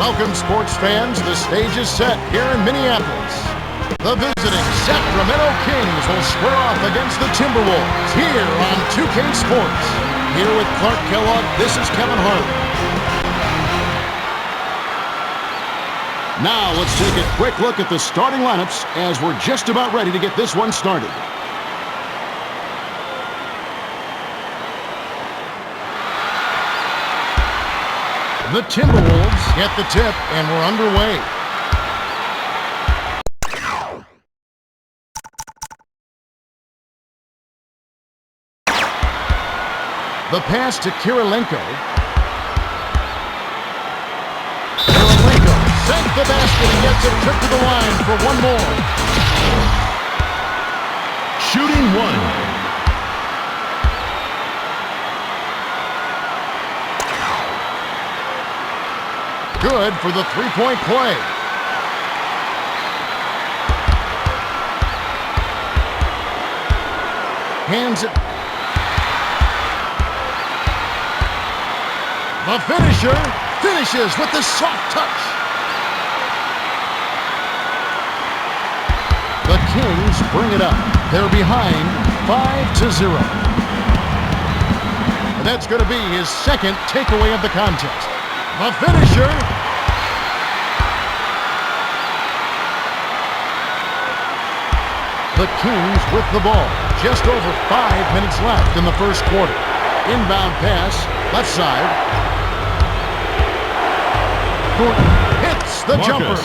Welcome, sports fans. The stage is set here in Minneapolis. The visiting Sacramento Kings will square off against the Timberwolves here on 2K Sports. Here with Clark Kellogg, this is Kevin Harlan. Now let's take a quick look at the starting lineups as we're just about ready to get this one started. The Timberwolves get the tip, and we're underway. The pass to Kirilenko. Kirilenko sank the basket and gets it tripped to the line for one more. Shooting one. Good for the three-point play. Hands it. The finisher finishes with the soft touch. The Kings bring it up. They're behind 5-0. And that's going to be his second takeaway of the contest. The finisher. The Kings with the ball. Just over 5 minutes left in the first quarter. Inbound pass, left side. Thornton hits the jumper.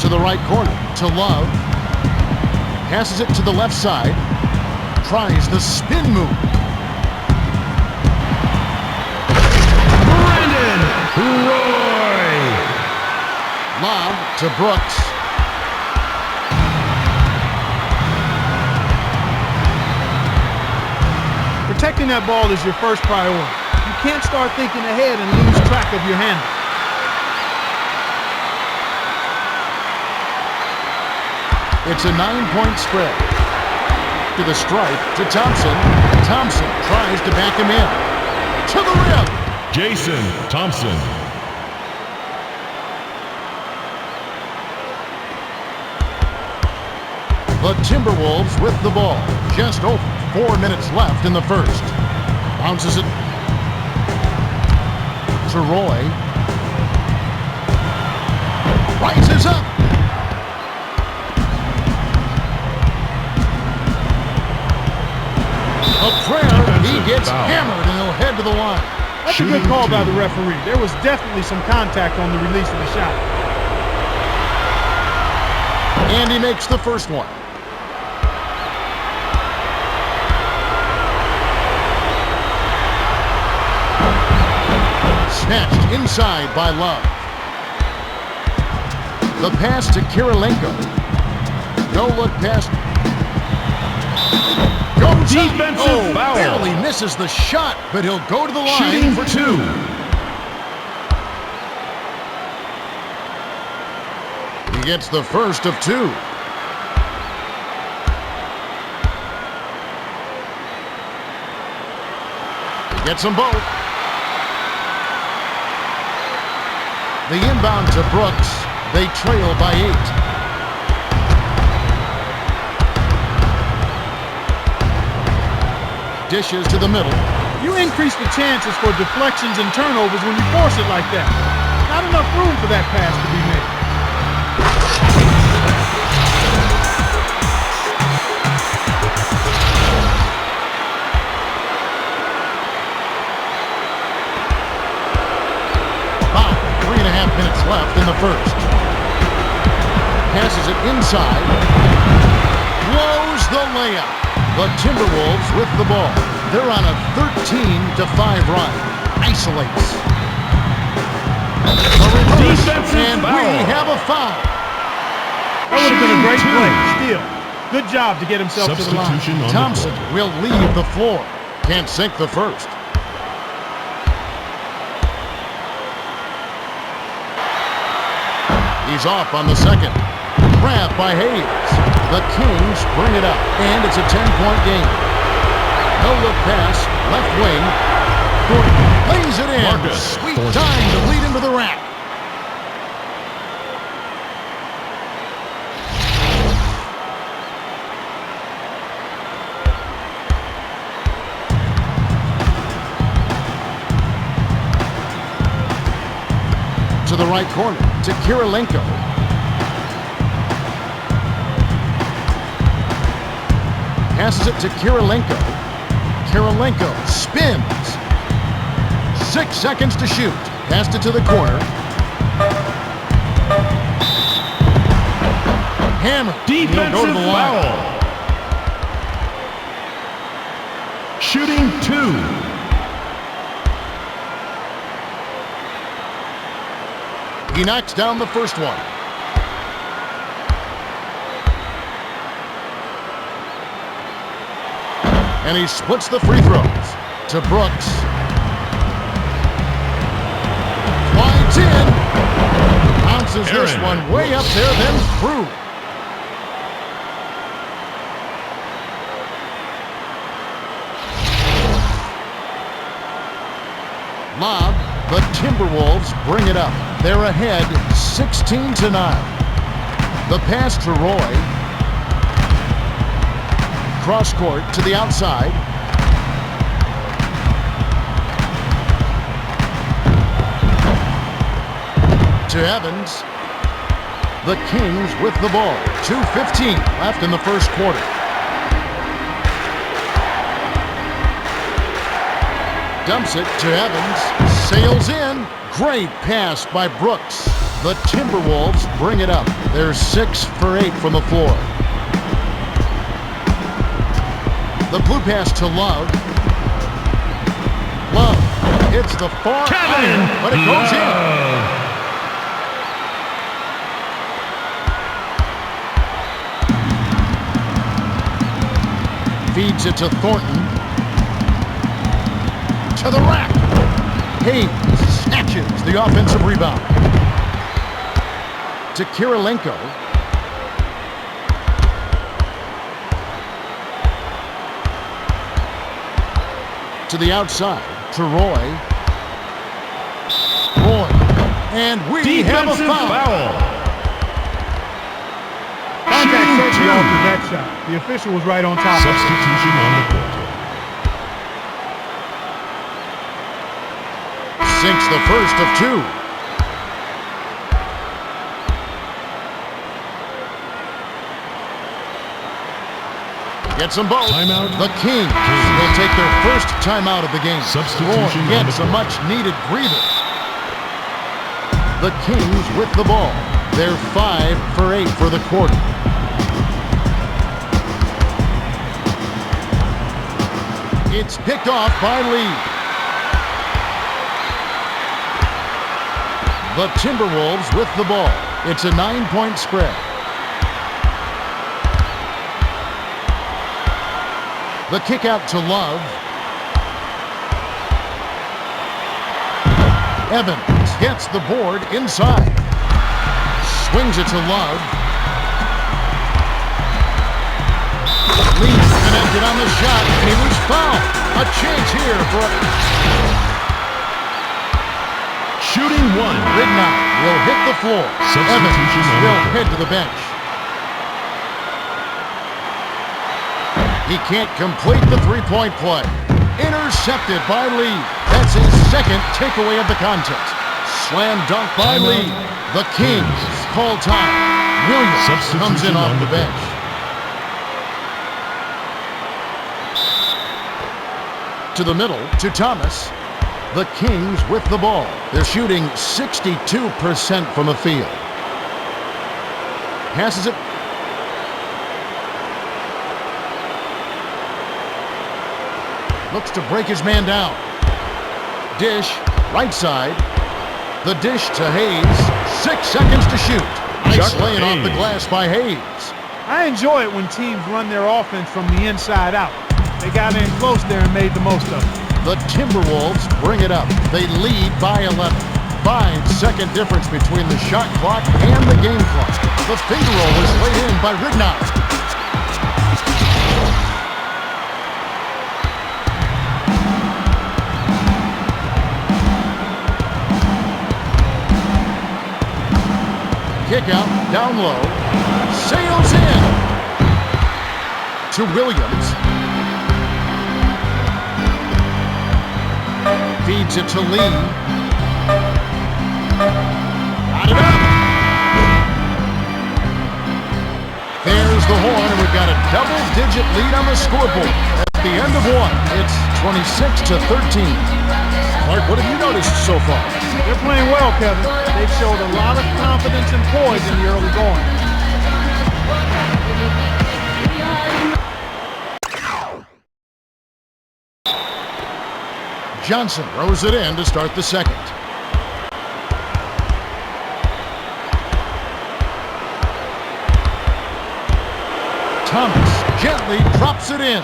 To the right corner, to Love. Passes it to the left side. Tries the spin move. Brandon Roy. Lob to Brooks. Protecting that ball is your first priority. You can't start thinking ahead and lose track of your handle. It's a 9-point spread. To the stripe, to Thompson. Thompson tries to back him in. To the rim. Jason Thompson. The Timberwolves with the ball. Just over 4 minutes left in the first. Bounces it to Roy. Rises up. A prayer, he gets hammered and he'll head to the line. That's a good call by the referee. There was definitely some contact on the release of the shot. And he makes the first one. Snatched inside by Love. The pass to Kirilenko. No look pass. Defensive foul. Barely misses the shot, but he'll go to the line Shooting for two. He gets the first of two. He gets them both. The inbound to Brooks. They trail by 8. Dishes to the middle. You increase the chances for deflections and turnovers when you force it like that. Not enough room for that pass to be made. About 3.5 minutes left in the first. Passes it inside. Blows the layup. The Timberwolves with the ball. They're on a 13-5 run. Isolates. And foul. we have a foul. That would have been a great play. Still, good job to get himself to the line. Substitution on Thompson the will leave the floor. Can't sink the first. He's off on the second. Grab by Hayes. The Kings bring it up, and it's a 10-point game. No-look pass, left wing. Thornton lays it in. Marcus Sweet Thornton. time to lead into the rack. To the right corner, to Kirilenko. Passes it to Kirilenko. Kirilenko spins. 6 seconds to shoot. Passed it to the corner. Hammer. Defensive He'll go to the line. foul. Shooting 2. He knocks down the first one. And he splits the free throws to Brooks. Slides in. Bounces this Aaron one way up there, then through. Lob. The Timberwolves bring it up. They're ahead 16-9. The pass to Roy. Cross court to the outside. To Evans. The Kings with the ball. 2:15 left in the first quarter. Dumps it to Evans. Sails in. Great pass by Brooks. The Timberwolves bring it up. They're 6 for 8 from the floor. The blue pass to Love. Love hits the far iron, but it goes in. Feeds it to Thornton. To the rack. Hayes snatches the offensive rebound. To Kirilenko. To the outside, to Roy. Roy. And we have a Defensive foul. Contact safety after that shot. The official was right on top of it. Substitution on the court. Sinks the first of 2. Gets them both. Timeout. The Kings will take their first timeout of the game. Substitution Roy on gets the a court. much-needed breather. The Kings with the ball. They're 5 for 8 for the quarter. It's picked off by Lee. The Timberwolves with the ball. It's a 9-point spread. The kick out to Love. Evans gets the board inside. Swings it to Love. Lee connected on the shot. He was fouled. A chance here for a... Shooting 1. Ridnow will hit the floor. Substitution Evans on the will court. head to the bench. He can't complete the three-point play. Intercepted by Lee. That's his second takeaway of the contest. Slam dunk by Lee. The Kings call time. Williams Substitution comes in off on the the bench. To the middle, to Thomas. The Kings with the ball. They're shooting 62% from the field. Passes it. Looks to break his man down. Dish, right side. The dish to Hayes. 6 seconds to shoot. Nice Chuck laying off the Hayes. glass by Hayes. I enjoy it when teams run their offense from the inside out. They got in close there and made the most of it. The Timberwolves bring it up. They lead by 11. 5-second difference between the shot clock and the game clock. The finger roll was laid in by Ridnour. Kick out, down low, sails in to Williams. Feeds it to Lee. Got it up. There's the horn, and we've got a double-digit lead on the scoreboard. At the end of one, it's 26-13. Clark, what have you noticed so far? They're playing well, Kevin. They've showed a lot of confidence and poise in the early going. Johnson throws it in to start the second. Thomas gently drops it in.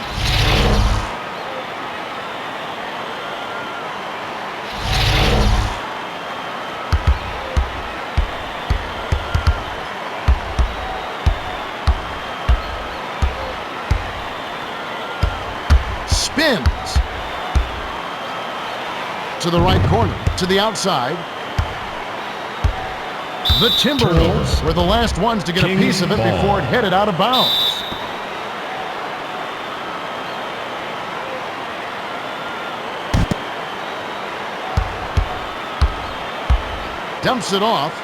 Spins to the right corner, to the outside. The Timberwolves were the last ones to get a piece of it before it headed out of bounds. Dumps it off.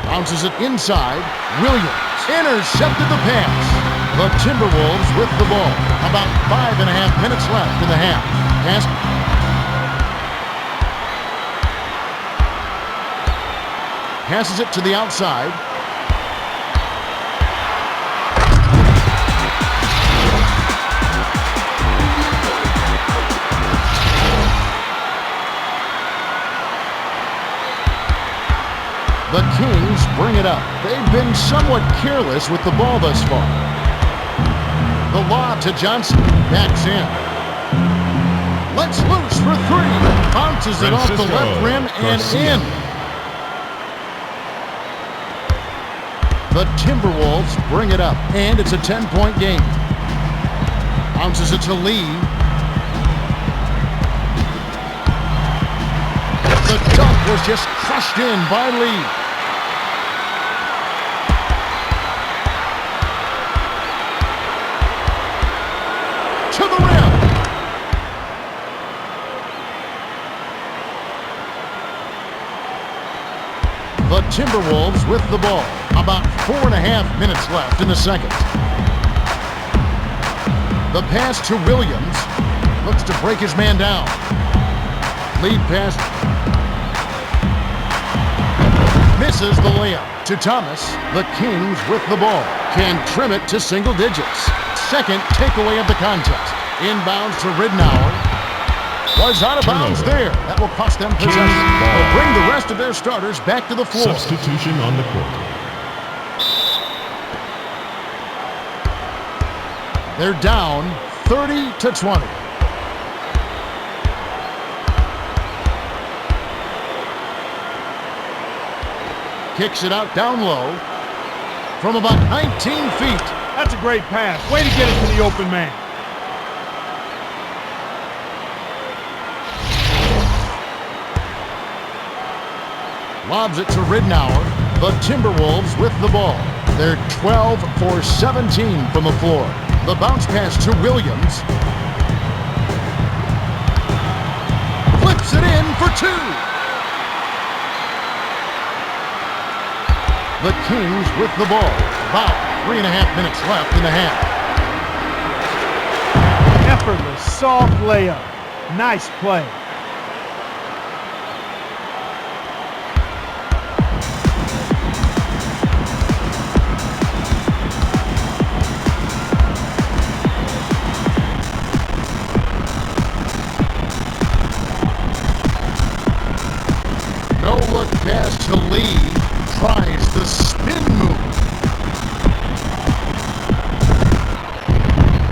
Bounces it inside. Williams intercepted the pass. The Timberwolves with the ball. About 5.5 minutes left in the half. Pass. Passes it to the outside. The Kings bring it up. They've been somewhat careless with the ball thus far. The lob to Johnson. Backs in. Lets loose for three. Bounces it off the left rim and in. The Timberwolves bring it up, and it's a 10-point game. Bounces it to Lee. The dunk was just crushed in by Lee. To the rim. The Timberwolves with the ball. About 4.5 minutes left in the second. The pass to Williams. Looks to break his man down. Lead pass. Misses the layup to Thomas. The Kings with the ball. Can trim it to single digits. Second takeaway of the contest. Inbounds to Ridnour. Was out of bounds there. That will cost them possession. They'll bring the rest of their starters back to the floor. Substitution on the court. They're down 30-20. Kicks it out down low from about 19 feet. That's a great pass. Way to get it to the open man. Lobs it to Ridnour. The Timberwolves with the ball. They're 12 for 17 from the floor. The bounce pass to Williams. Flips it in for two. The Kings with the ball. About 3.5 minutes left in the half. Effortless, soft layup. Nice play. No-look pass to Lee. Tries the spin move.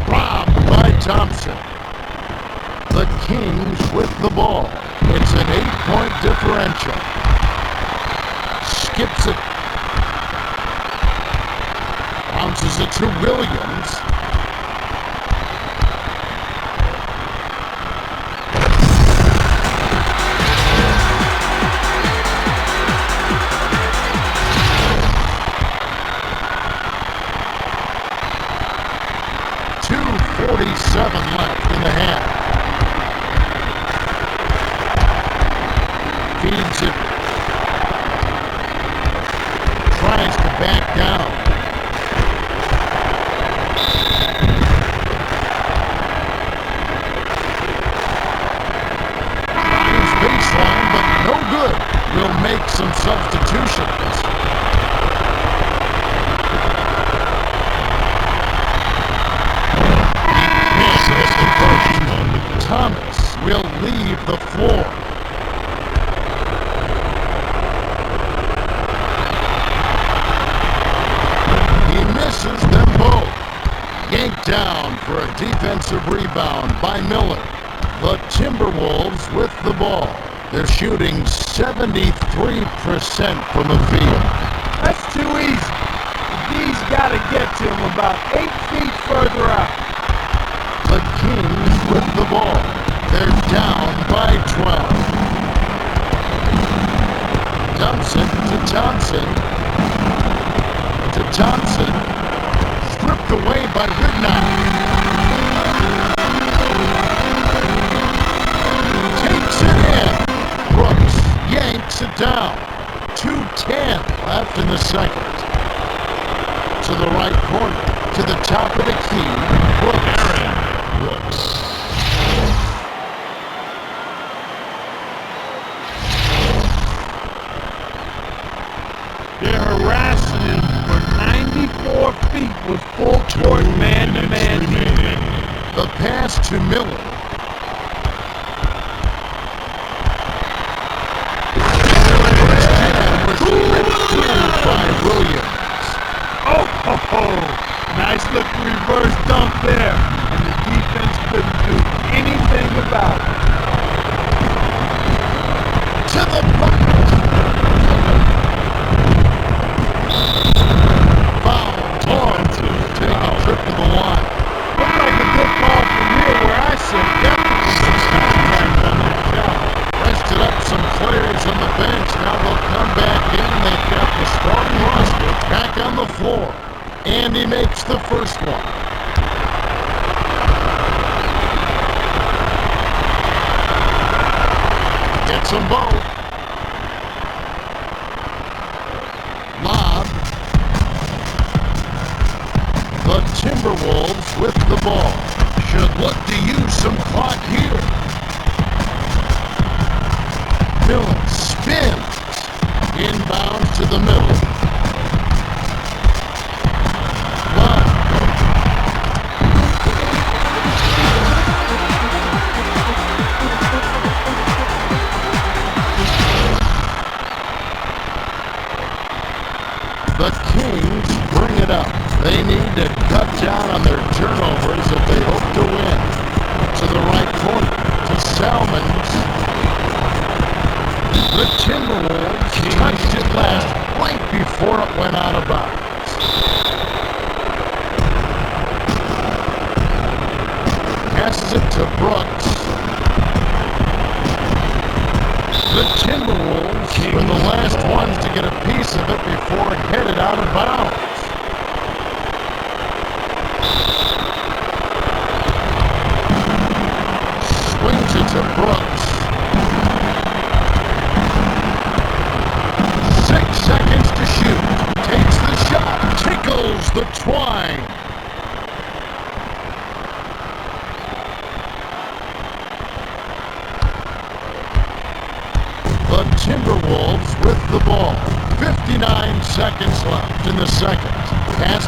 Robbed by Thompson. The Kings with the ball. It's an 8 3-point differential. Skips it. Bounces it to Williams. .47 left in the half. Feeds it. Tries to back down. Finds baseline, but no good. Will make some substitutions. Thomas will leave the floor. He misses them both. Yanked down for a defensive rebound by Miller. The Timberwolves with the ball. They're shooting 73% from the field. That's too easy. D's got to get to him about 8 feet further out. The Kings with the ball. They're down by 12. Dumps it to Thompson. Stripped away by Goodnight. Takes it in. Brooks yanks it down. 2:10 left in the second. To the right corner. To the top of the key. Brooks. They're harassing him for 94 feet with full court man-to-man defense. The pass to Miller. Was ripped through by Williams. Nice looking reverse dunk there, and the defense couldn't do anything about it. To the bucket. Foul. Take a trip to the line. Looked like a good call from here where I sit. Definitely some contact on that shot. Rested up some players on the bench. Now they'll come back in. They've got the starting roster back on the floor. And he makes the first one. Gets them both. Lob. The Timberwolves with the ball. Should look to use some clock here. Miller spins. Inbound to the middle. The Kings bring it up. They need to cut down on their turnovers if they hope to win. To the right corner, to Salmons. The Timberwolves touched it last right before it went out of bounds. Passes it to Brooks. The Timberwolves were the last ones to get a piece of it before it headed out of bounds. Swings it to Brooks. 6 seconds to shoot. Takes the shot. Tickles the twine. The Timberwolves with the ball. 59 seconds left in the second. Pass.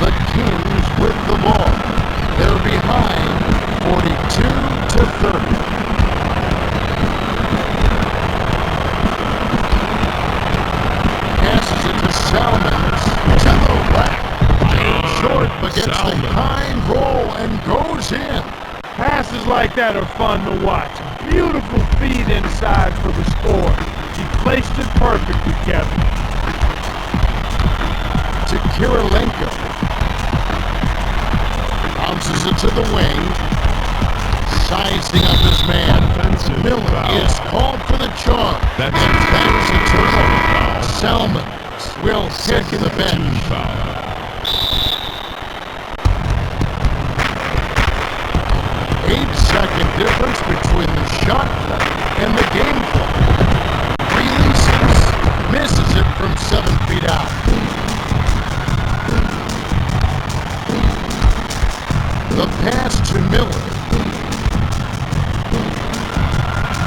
The Kings with the ball. They're behind 42-30. Salmons to the rack. Short but gets the Salmons. kind roll and goes in. Passes like that are fun to watch. Beautiful feed inside for the score. He placed it perfectly, Kevin. To Kirilenko. Bounces it to the wing. Sizing up his man. Offensive Miller foul. is called for the charge. That's and that's a turnover. foul. Salmons will hit the Team bench. foul. 8-second difference between the shot clock and the game clock. Releases. Misses it from 7 feet out. The pass to Miller.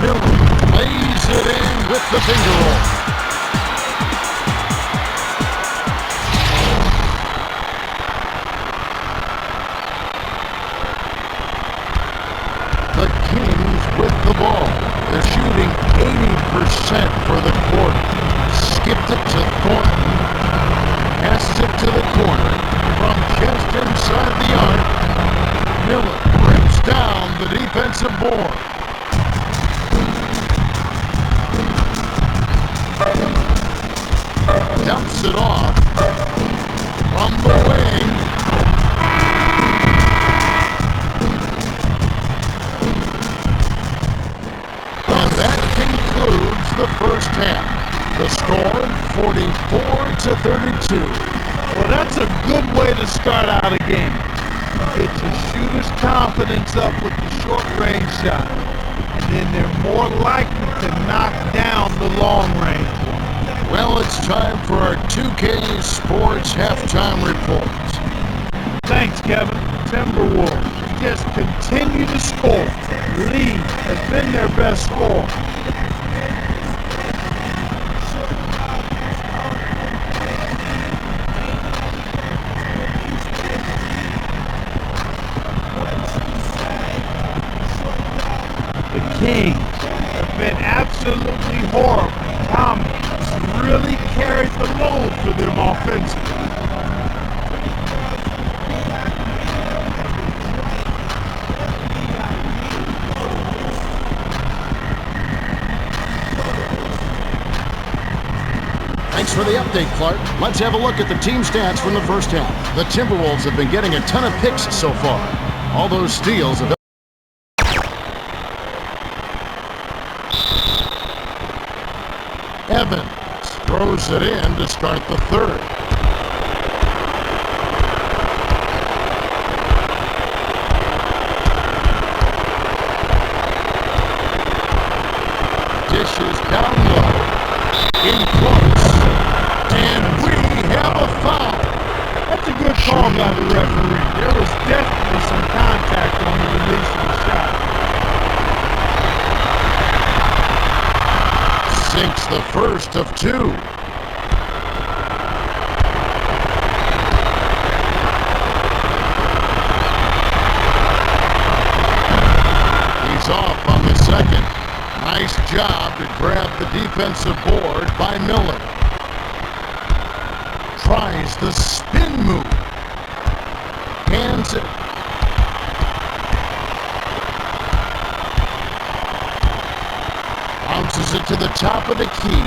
Miller lays it in with the finger roll. The Kings with the ball. They're shooting 80% for the quarter. Skipped it to Thornton. Passes it to the corner from just inside the arc. Miller rips down the defensive board. Dumps it off from the wing. And that concludes the first half. The score, 44-32. Well, that's a good way to start out a game. Get your shooter's confidence up with the short-range shot. And then they're more likely to knock down the long-range one. Well, it's time for our 2K Sports halftime report. Thanks, Kevin. Timberwolves just continue to score. Lee has been their best scorer. The Kings have been absolutely horrible. Thomas really carried the load for them offensively. Thanks for the update, Clark. Let's have a look at the team stats from the first half. The Timberwolves have been getting a ton of picks so far. All those steals have... Evans throws it in to start the third. Dishes down low. In close. And we have a foul. That's a good call by the referee. There was definitely some contact on the release of the shot. Sinks the first of two. He's off on the second. Nice job to grab the defensive board by Miller. Tries the spin move. Hands it. Bounces it to the top of the key.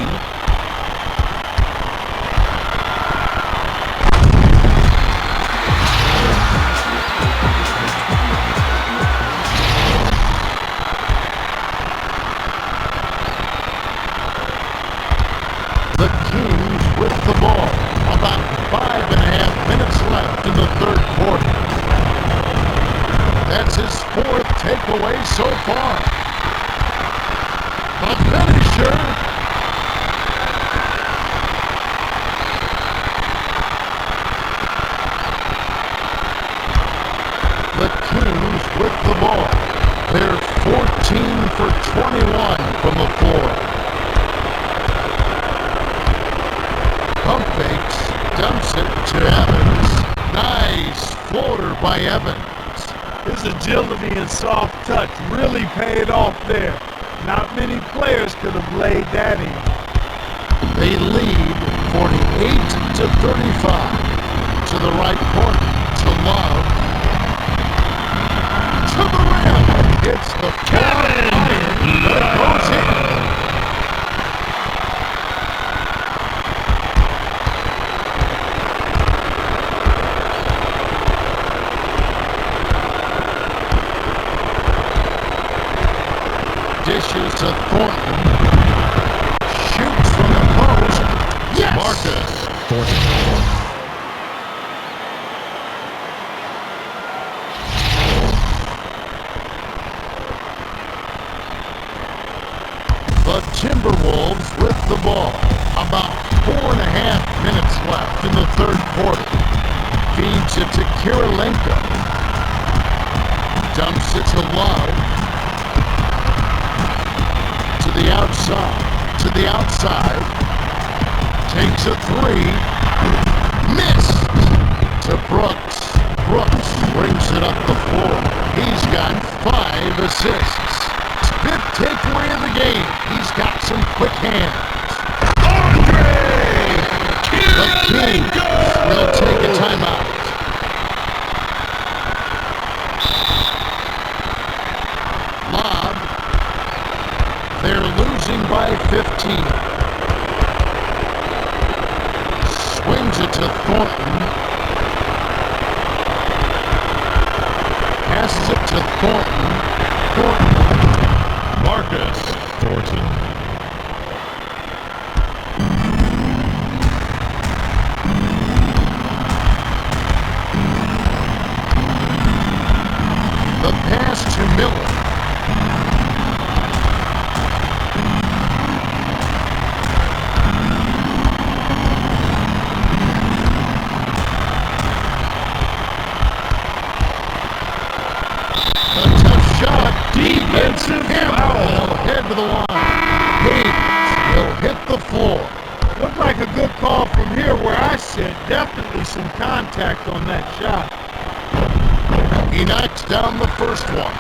The Kings with the ball. About 5.5 minutes left in the third quarter. That's his fourth takeaway so far. The finisher. The Kings with the ball. They're 14 for 21 from the floor. Pump fakes, dumps it to Evans. Nice floater by Evans. His agility and soft touch really paid off there. Not many players could have laid that in. They lead to 35. To the right corner. To Love. To the rim. It's the far iron, but it goes in. Dishes to Thornton. Shoots from the post. Yes! Marcus Thornton. The Timberwolves with the ball. About 4.5 minutes left in the third quarter. Feeds it to Kirilenko. Dumps it to Love. To the outside. To the outside. Takes a three. Missed. To Brooks. Brooks brings it up the floor. He's got 5 assists. 5th takeaway of the game. He's got some quick hands. The Kings will take a timeout. Lob. They're losing by 15. Swings it to Thornton. Passes it to Thornton. Thornton. Marcus Thornton. The pass to Miller. A tough shot. Defensive foul. Head to the line. Hayes will hit the floor. Looked like a good call from here where I sit. Definitely some contact on that shot. He knocks down the first one.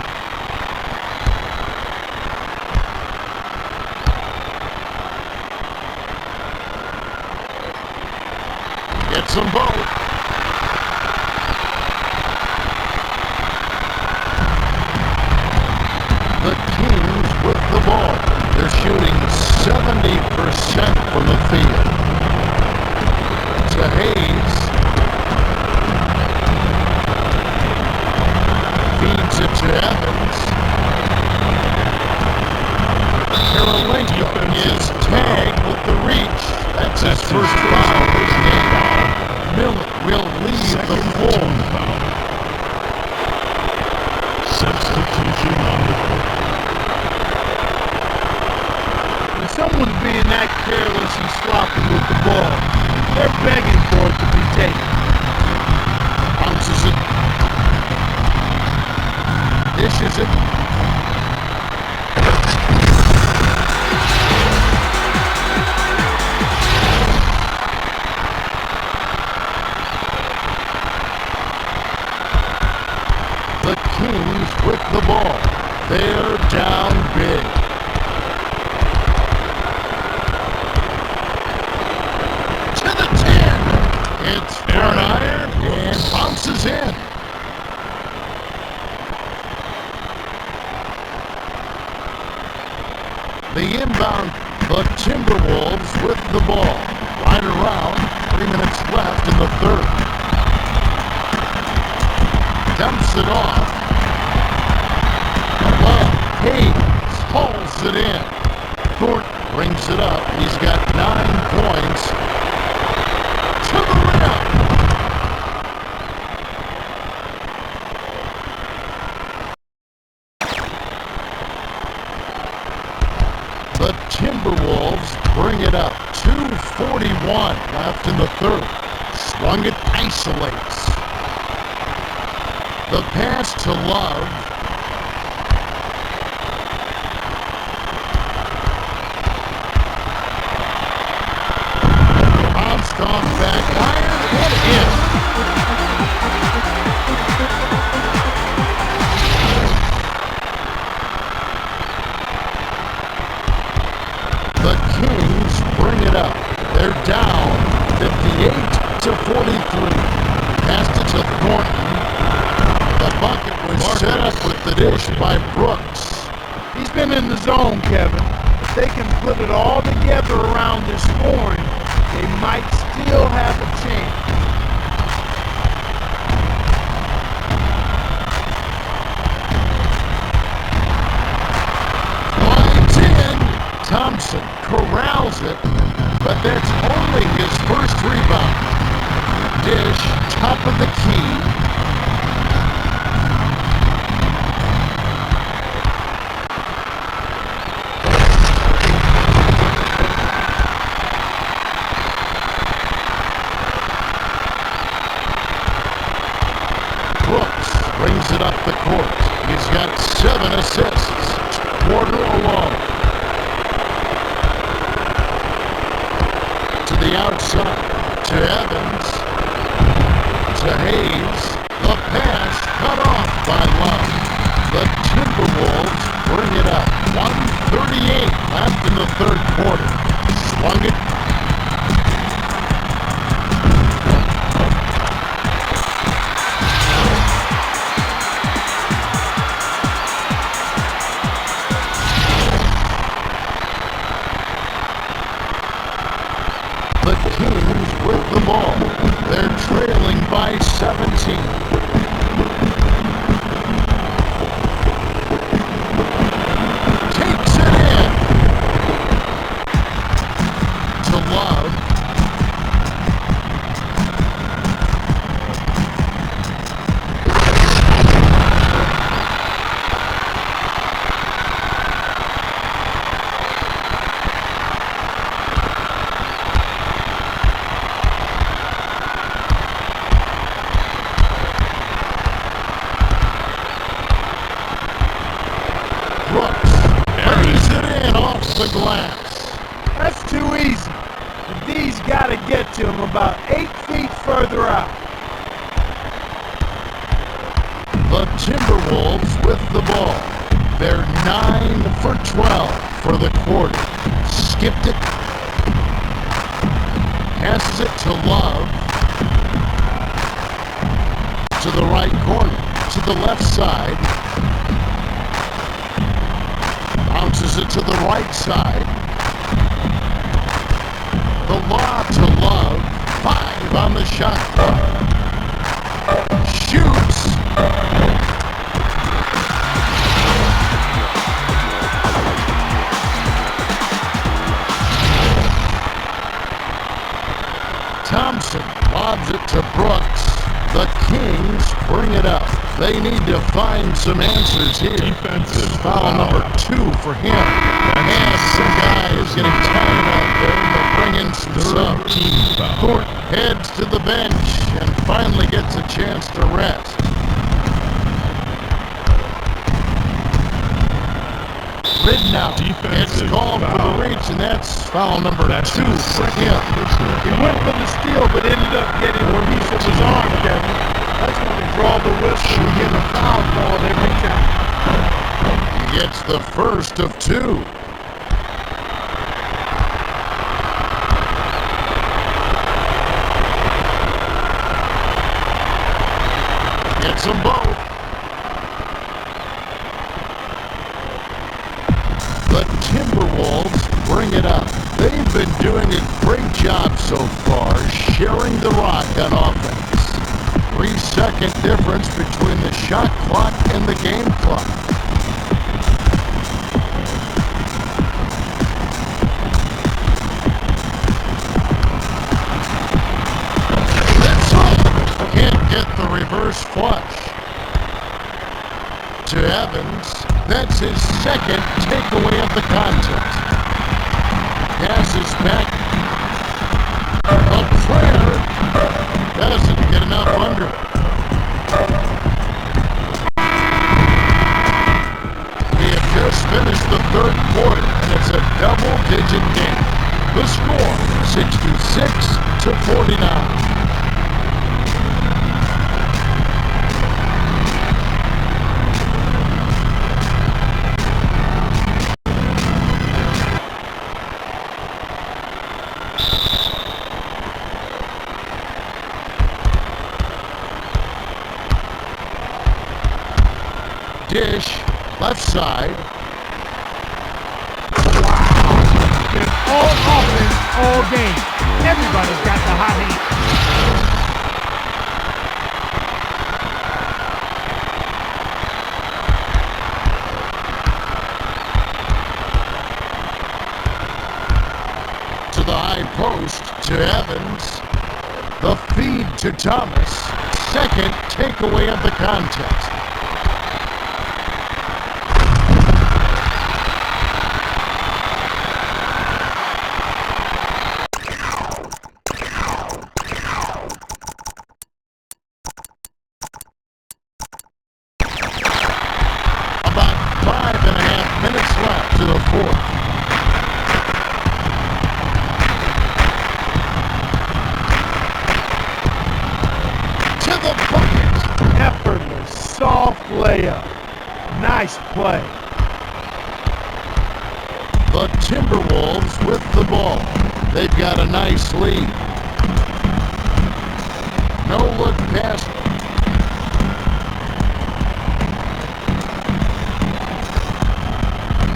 Gets them both. The Kings with the ball. They're shooting 70% from the field. To Hayes. Feeds it to Evans. Kirilenko is tagged with the reach. That's his first foul of this game. Miller will leave the floor. Substitution on the court. When someone's being that careless and sloppy with the ball, they're begging for it to be taken. Bounces it. Dishes it. The Kings with the ball. They're down big. To the 10. It's front iron and bounces in. The inbound, the Timberwolves with the ball. Right around, 3 minutes left in the third. Dumps it off. Love. Hayes hauls it in. Thornton brings it up. He's got 9 points. To the rim. The Timberwolves bring it up. 2:41 left in the third. Swung it, isolates. The pass to Love. Bounced off back iron and in. The Kings bring it up. They're down 58 dished by Brooks. He's been in the zone, Kevin. If they can put it all together around this scoring, they might still have a chance. Lines in. Thompson corrals it, but that's only his first rebound. Dish, top of the key. Brings it up the court. He's got 7 assists. Porter alone. To the outside. To Evans. To Hayes. The pass cut off by Love. The Timberwolves bring it up. 1:38 left in the third quarter. Swung it. The Kings with the ball. They're trailing by 17. Takes it in. To Love. The glass. That's too easy. The D's got to get to him about 8 feet further out. The Timberwolves with the ball. They're 9 for 12 for the quarter. Skipped it. Passes it to Love. To the right corner. To the left side. Bounces it to the right side. The lob to Love. 5 on the shot clock. Shoots. Thompson lobs it to Brooks. The Kings bring it up. They need to find some answers here. Defensive foul number 2 for him. And some guy is getting tired out there. They'll bring in some subs. Court heads to the bench and finally gets a chance to rest. Ridnow gets called for the reach, and that's foul number 2 for him. He went for the steal, but ended up getting where he should his arm, Kevin. That's when they draw the whistle and get a foul called every time. He gets the first of 2. Gets them both. The Timberwolves bring it up. They've been doing a great job so far sharing the rock on offense. 3-second difference between the shot clock and the game clock. That's all. Can't get the reverse flush. To Evans. That's his second takeaway of the contest. Passes back. A prayer doesn't get enough under it. We have just finished the third quarter, and it's a double-digit game. The score, 66-49. Dish, left side. Been all offense all game. Everybody's got the hot hand. To the high post to Evans. The feed to Thomas. Second takeaway of the contest. About 5.5 minutes left to the fourth. To the bucket. Effortless, soft layup. Nice play. The Timberwolves with the ball. They've got a nice lead. No look pass.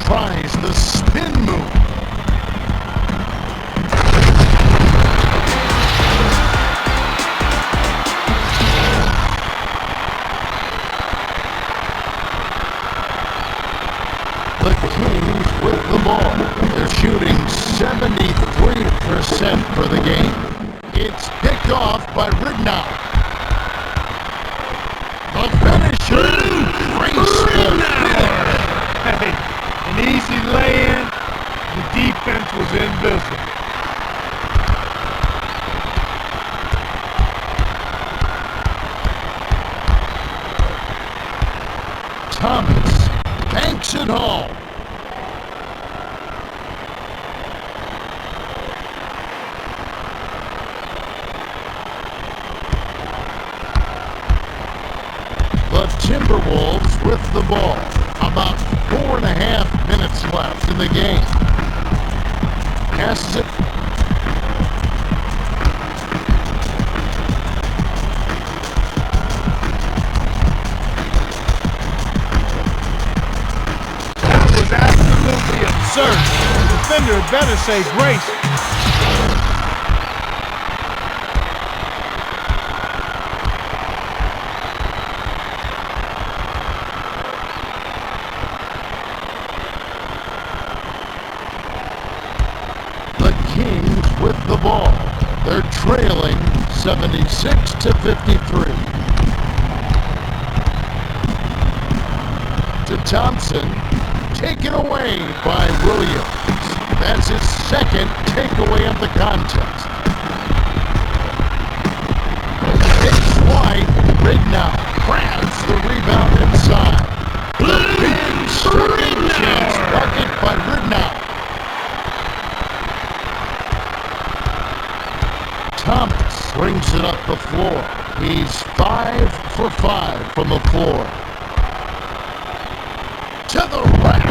Tries the spin move. The Kings with the ball. They're shooting 73% for the game. It's picked off by Ridnow. The finisher. Grace the finish. Hey, an easy lay-in. The defense was invisible. Thomas banks it home. The Timberwolves with the ball. About 4.5 minutes left in the game. Passes it. That was absolutely absurd. The defender had better say grace. The Kings with the ball. They're trailing 76-53. To Thompson, taken away by Williams. That's his second takeaway of the contest. It's White, Ridnow grabs the rebound inside. The big second chance bucket by Ridnow. Thomas brings it up the floor. He's 5 for 5 from the floor. To the rack.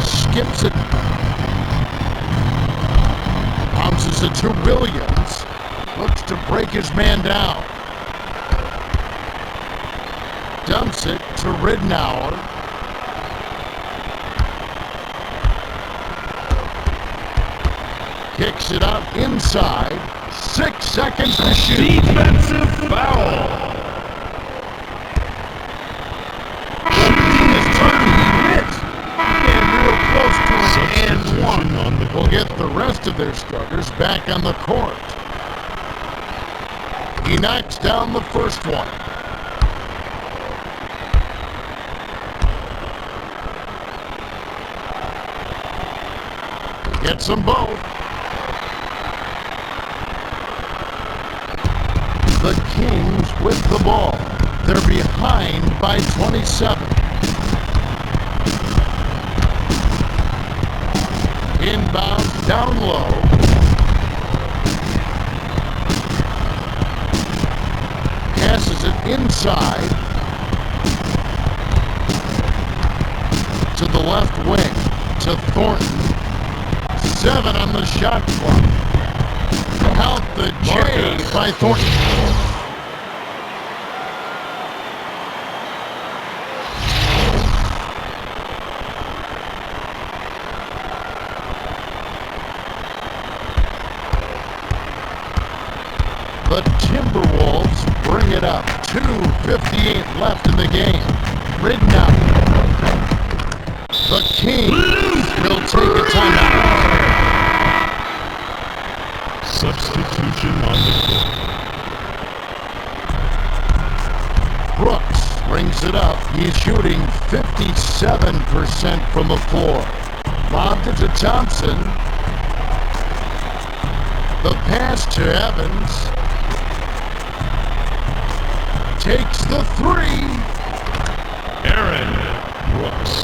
Skips it. Bounces it to Williams. Looks to break his man down. Dumps it to Ridnow. Kicks it out inside. 6 seconds to shoot. Defensive foul. It's turning. He hits. Getting real close to an and Substitution one. on the Will get the rest of their starters back on the court. He knocks down the first one. Gets them both. The Kings with the ball. They're behind by 27. Inbound down low. Passes it inside to the left wing to Thornton. 7 on the shot clock. Count the J by Thornton. The Timberwolves bring it up. 2:58 left in the game. Ridden out. The Kings will take a timeout. Substitution on the court. Brooks brings it up. He's shooting 57% from the floor. Lobbed it to Thompson. The pass to Evans. Takes the three. Aaron Brooks.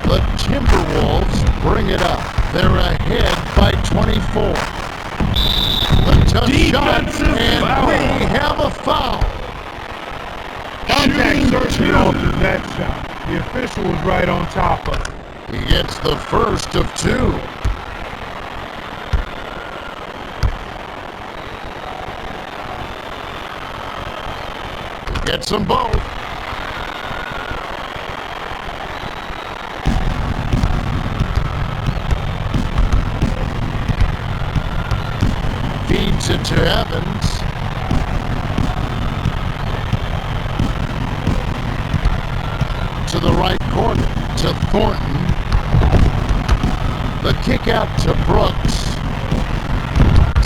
The Timberwolves bring it up. They're ahead by 24. The tough shot, Defensive and foul. we have a foul. Contact certainly altered that shot. The official was right on top of it. He gets the first of two. He gets them both. Feeds it to Evans. To the right corner, to Thornton. The kick out to Brooks.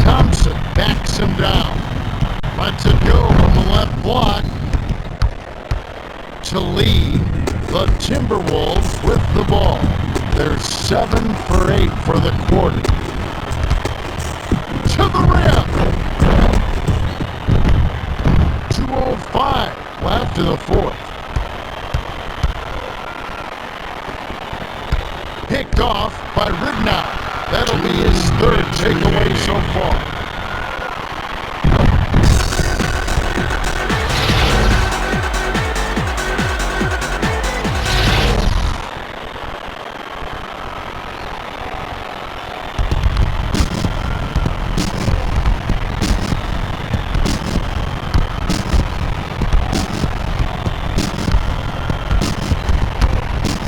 Thompson backs him down. Lets it go from the left block. To Lee. The Timberwolves with the ball. They're 7 for 8 for the quarter. To the rim. 2:05 left in the fourth. Picked off by Ridnow. That'll be his third takeaway so far.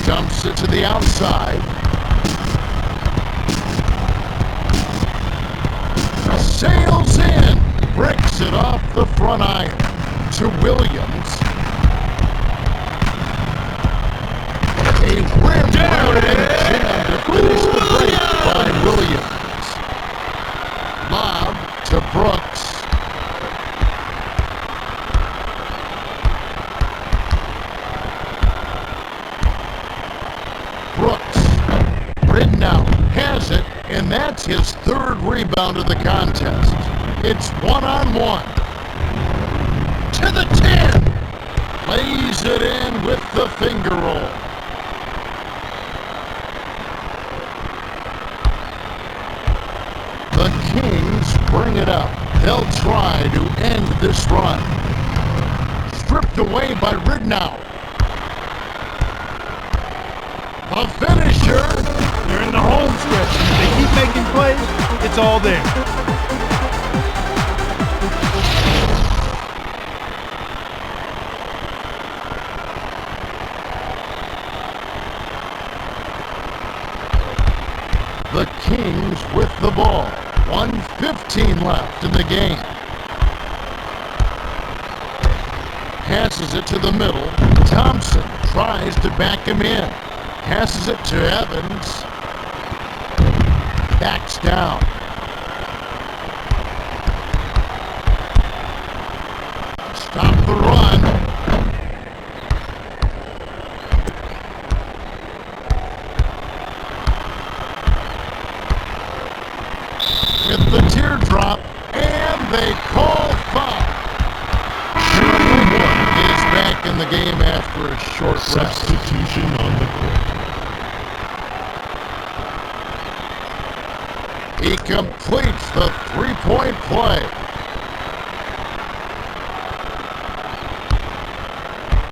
Dumps it to the outside. Sails in. Breaks it off the front iron to Williams. A rim round and jam to finish the break by Williams. Lob to Brooks. Ridnow has it, and that's his third rebound of the contest. It's 1-on-1. To the 10. Lays it in with the finger roll. The Kings bring it up. They'll try to end this run. Stripped away by Ridnow. A finisher. They're in the home stretch. If they keep making plays, it's all there. The Kings with the ball. 1:15 left in the game. Passes it to the middle. Thompson tries to back him in. Passes it to Evans. Backs down. Stop the run. With the teardrop, and they call foul. Is back in the game after a short rest. Substitution on the court. He completes the three-point play.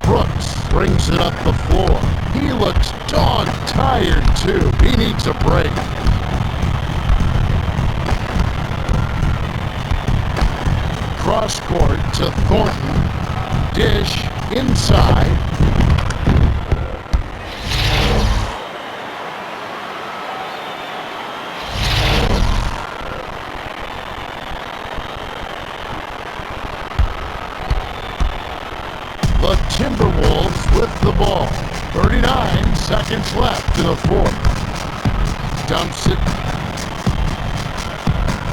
Brooks brings it up the floor. He looks dog-tired, too. He needs a break. Cross court to Thornton. Dish inside. The Timberwolves with the ball. 39 seconds left in the fourth. Dumps it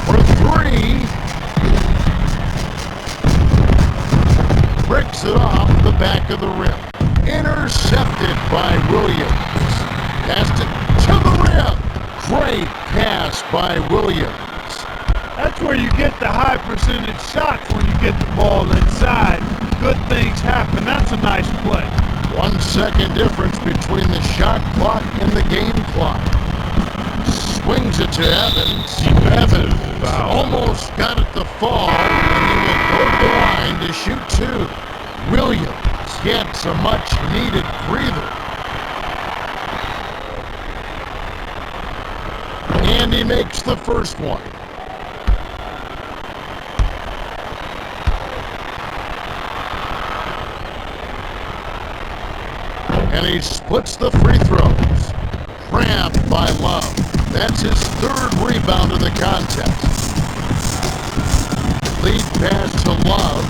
for three. Bricks it off the back of the rim. Intercepted by Williams. Passed it to the rim. Great pass by Williams. That's where you get the high percentage shots when you get the ball inside. Good things happen. That's a nice play. 1 second difference between the shot clock and the game clock. Swings it to Evans. Evans almost got it to fall, and he will go to the line to shoot two. Williams gets a much-needed breather. And he makes the first one. And he splits the free throws. Cramped by Love. That's his third rebound of the contest. Lead pass to Love.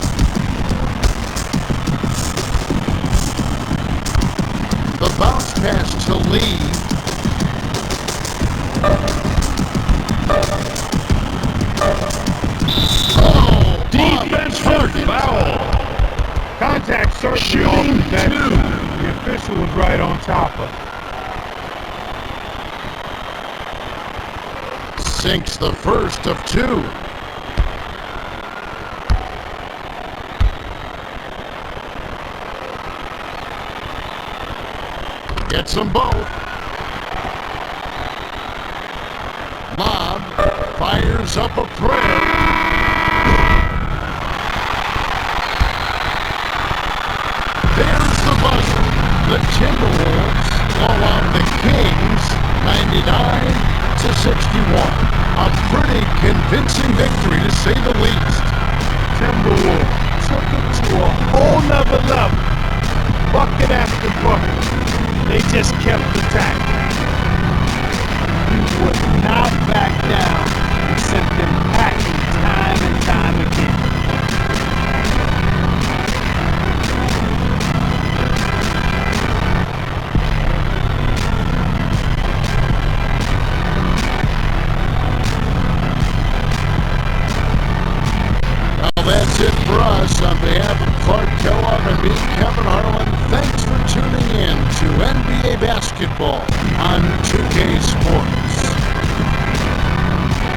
The bounce pass to Lee. Oh, Defensive foul. Contact certainly on that. The official was right on top of it. Sinks the first of two. Gets them both. Lob fires up a prayer. There's the buzzer. The Timberwolves blow out the Kings 99-61. A pretty convincing victory, to say the least. Timberwolves took it to a whole nother level. Bucket after bucket. They just kept attacking. We would not back down and sent them packing time and time again. That's it for us. On behalf of Clark Kellogg and me, Kevin Harlan, thanks for tuning in to NBA Basketball on 2K Sports.